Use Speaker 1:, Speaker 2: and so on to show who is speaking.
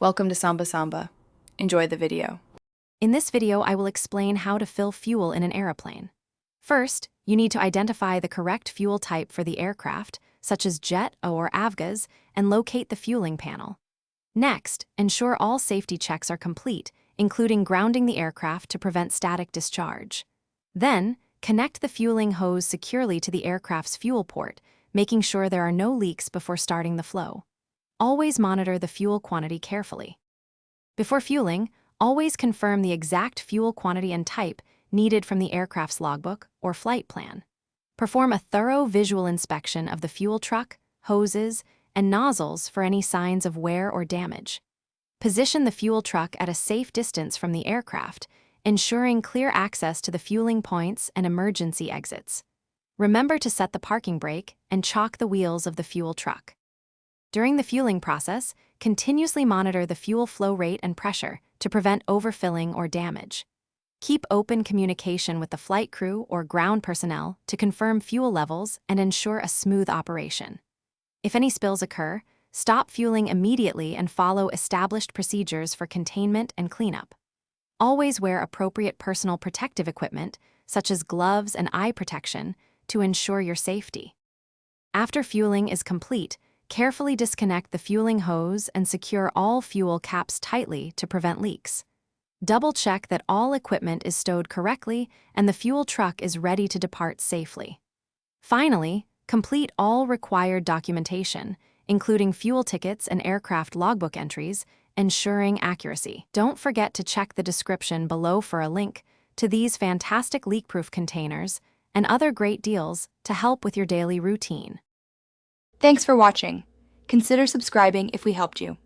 Speaker 1: Welcome to Samba Samba. Enjoy the video.
Speaker 2: In this video, I will explain how to fill fuel in an aeroplane. First, you need to identify the correct fuel type for the aircraft, such as jet or avgas, and locate the fueling panel. Next, ensure all safety checks are complete, including grounding the aircraft to prevent static discharge. Then, connect the fueling hose securely to the aircraft's fuel port, making sure there are no leaks before starting the flow. Always monitor the fuel quantity carefully. Before fueling, always confirm the exact fuel quantity and type needed from the aircraft's logbook or flight plan. Perform a thorough visual inspection of the fuel truck, hoses, and nozzles for any signs of wear or damage. Position the fuel truck at a safe distance from the aircraft, ensuring clear access to the fueling points and emergency exits. Remember to set the parking brake and chock the wheels of the fuel truck. During the fueling process, continuously monitor the fuel flow rate and pressure to prevent overfilling or damage. Keep open communication with the flight crew or ground personnel to confirm fuel levels and ensure a smooth operation. If any spills occur, stop fueling immediately and follow established procedures for containment and cleanup. Always wear appropriate personal protective equipment, such as gloves and eye protection, to ensure your safety. After fueling is complete, carefully disconnect the fueling hose and secure all fuel caps tightly to prevent leaks. Double-check that all equipment is stowed correctly and the fuel truck is ready to depart safely. Finally, complete all required documentation, including fuel tickets and aircraft logbook entries, ensuring accuracy. Don't forget to check the description below for a link to these fantastic leak-proof containers and other great deals to help with your daily routine.
Speaker 3: Thanks for watching. Consider subscribing if we helped you.